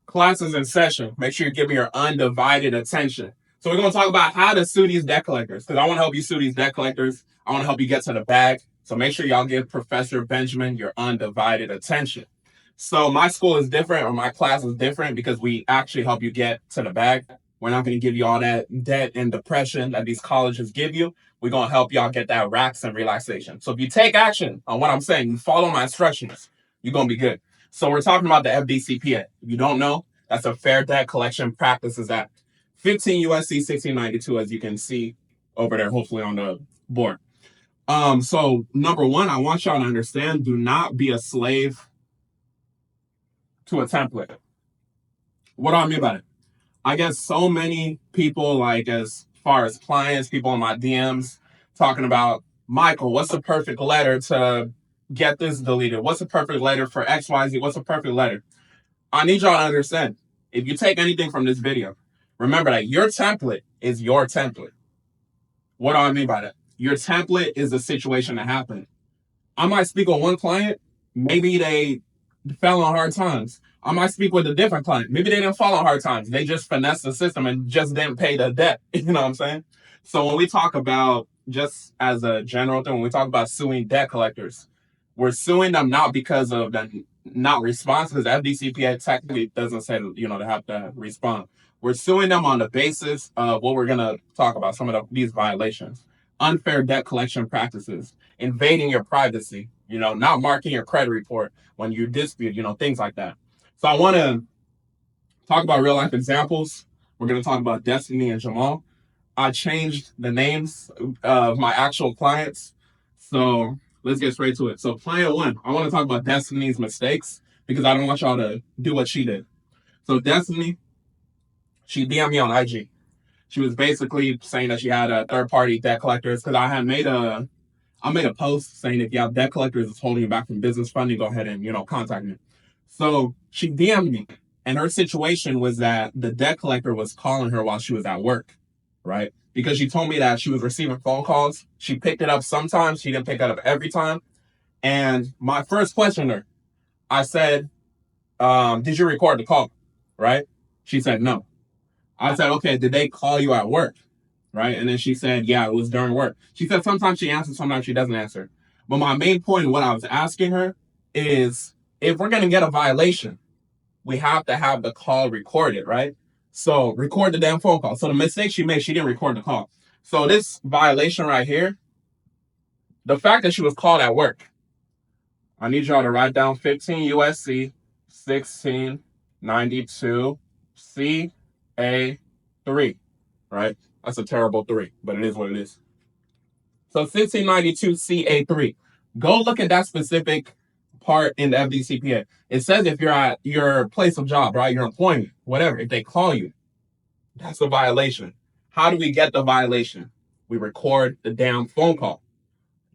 Class is in session. Make sure you give me your undivided attention. So we're going to talk about how to sue these debt collectors, because I want to help you sue these debt collectors. I want to help you get to the bag. So make sure y'all give Professor Benjamin your undivided attention. So my school is different, or my class is different, because we actually help you get to the bag. We're not going to give you all that debt and depression that these colleges give you. We're going to help y'all get that racks and relaxation. So if you take action on what I'm saying, you follow my instructions, you're going to be good. So we're talking about the FDCPA. If you don't know, that's a Fair Debt Collection Practices Act. 15 USC 1692, as you can see over there, hopefully on the board. So number one, I want y'all to understand, do not be a slave to a template. What do I mean by it? I get so many people, like as far as clients, people in my DMs talking about, Michael, what's the perfect letter to get this deleted? What's the perfect letter for XYZ? What's the perfect letter? I need y'all to understand, if you take anything from this video, remember that your template is your template. What do I mean by that? Your template is the situation that happened. I might speak with one client, maybe they fell on hard times. I might speak with a different client. Maybe they didn't fall on hard times. They just finessed the system and just didn't pay the debt. You know what I'm saying? So when we talk about, just as a general thing, when we talk about suing debt collectors, we're suing them not because of the not response, because FDCPA technically doesn't say, they have to respond. We're suing them on the basis of what we're going to talk about, some of these violations. Unfair debt collection practices, invading your privacy, not marking your credit report when you dispute, things like that. So I want to talk about real life examples. We're going to talk about Destiny and Jamal. I changed the names of my actual clients. So let's get straight to it. So client one, I want to talk about Destiny's mistakes because I don't want y'all to do what she did. So Destiny, she DM'd me on IG. She was basically saying that she had a third-party debt collectors, because I made a post saying if you have debt collectors that's holding you back from business funding, go ahead and contact me. So she DM'd me, and her situation was that the debt collector was calling her while she was at work, right? Because she told me that she was receiving phone calls. She picked it up sometimes. She didn't pick it up every time. And my first question to her, I said, did you record the call, right? She said no. I said, okay, did they call you at work? Right? And then she said, yeah, it was during work. She said sometimes she answers, sometimes she doesn't answer. But my main point of what I was asking her is, if we're going to get a violation, we have to have the call recorded, right? So record the damn phone call. So the mistake she made, she didn't record the call. So this violation right here, the fact that she was called at work, I need y'all to write down 15 USC 1692 CA3, right? That's a terrible 3, but it is what it is. So 1692 CA3. Go look at that specific part in the FDCPA. It says if you're at your place of job, right, your employment, whatever, if they call you, that's a violation. How do we get the violation? We record the damn phone call.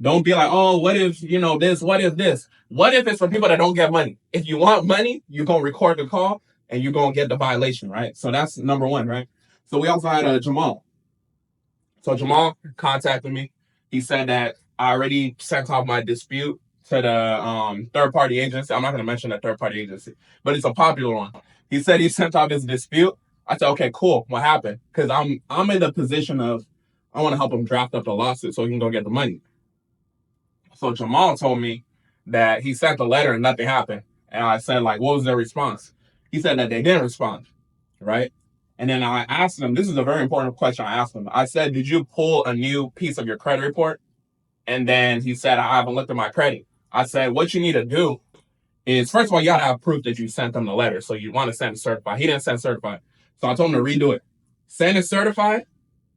Don't be like, oh, what if, this, what if this? What if it's for people that don't get money? If you want money, you're going to record the call and you're going to get the violation, right? So that's number one, right? So we also had Jamal. So Jamal contacted me. He said that I already sent off my dispute to the third-party agency. I'm not going to mention that third-party agency, but it's a popular one. He said he sent off his dispute. I said, okay, cool. What happened? Because I'm in the position of, I want to help him draft up the lawsuit so he can go get the money. So Jamal told me that he sent the letter and nothing happened. And I said, like, what was their response? He said that they didn't respond, right? And then I asked him, this is a very important question I asked him. I said, did you pull a new piece of your credit report? And then he said, I haven't looked at my credit. I said, what you need to do is, first of all, you got to have proof that you sent them the letter. So you want to send it certified. He didn't send certified. So I told him to redo it. Send it certified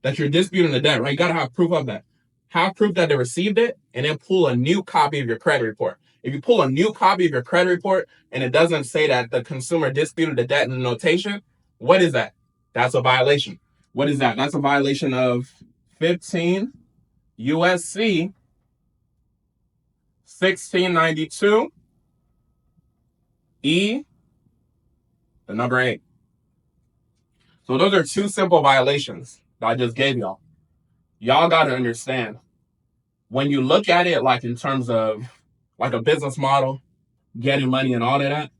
that you're disputing the debt, right? You got to have proof of that. Have proof that they received it, and then pull a new copy of your credit report. If you pull a new copy of your credit report and it doesn't say that the consumer disputed the debt in the notation, what is that? That's a violation. What is that? That's a violation of 15 USC 1692 E, the number 8. So those are two simple violations that I just gave y'all. Y'all got to understand, when you look at it like in terms of like a business model, getting money and all of that,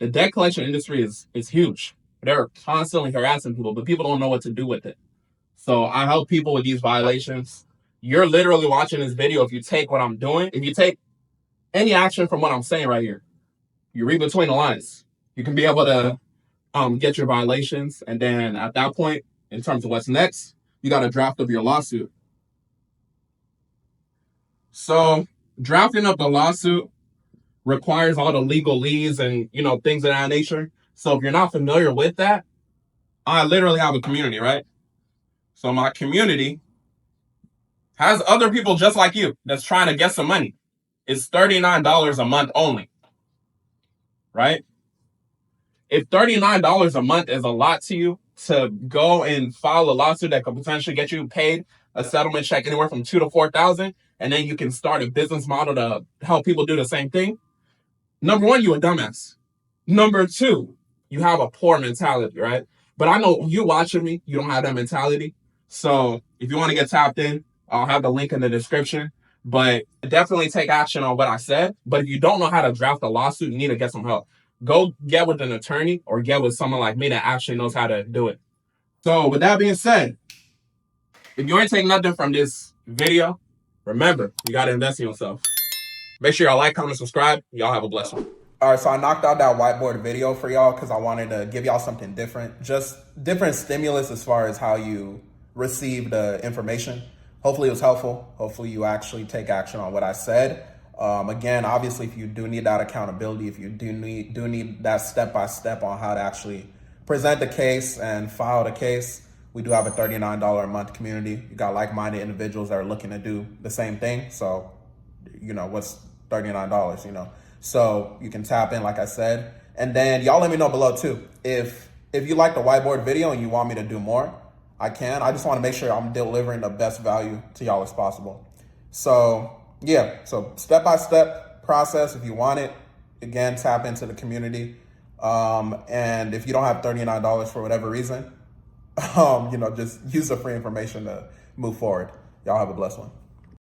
The debt collection industry is huge. They're constantly harassing people, but people don't know what to do with it. So I help people with these violations. You're literally watching this video. If you take what I'm doing, if you take any action from what I'm saying right here, you read between the lines. You can be able to get your violations, and then at that point, in terms of what's next, you got a draft of your lawsuit. So drafting up the lawsuit requires all the legalese and things of that nature. So if you're not familiar with that, I literally have a community, right? So my community has other people just like you that's trying to get some money. It's $39 a month only, right? If $39 a month is a lot to you to go and file a lawsuit that could potentially get you paid a settlement check anywhere from $2,000 to $4,000, and then you can start a business model to help people do the same thing. Number one, you a dumbass. Number two, you have a poor mentality, right? But I know you watching me, you don't have that mentality. So if you want to get tapped in, I'll have the link in the description. But definitely take action on what I said. But if you don't know how to draft a lawsuit, you need to get some help. Go get with an attorney or get with someone like me that actually knows how to do it. So with that being said, if you ain't taking nothing from this video, remember, you got to invest in yourself. Make sure y'all like, comment, subscribe. Y'all have a blessed one. All right, so I knocked out that whiteboard video for y'all because I wanted to give y'all something different. Just different stimulus as far as how you receive the information. Hopefully it was helpful. Hopefully you actually take action on what I said. Again, obviously, if you do need that accountability, if you do need that step-by-step on how to actually present the case and file the case, we do have a $39 a month community. You got like-minded individuals that are looking to do the same thing. So, what's $39, So you can tap in, like I said. And then y'all let me know below too. If you like the whiteboard video and you want me to do more, I can. I just want to make sure I'm delivering the best value to y'all as possible. So yeah, so step-by-step process. If you want it, again, tap into the community. And if you don't have $39 for whatever reason, just use the free information to move forward. Y'all have a blessed one.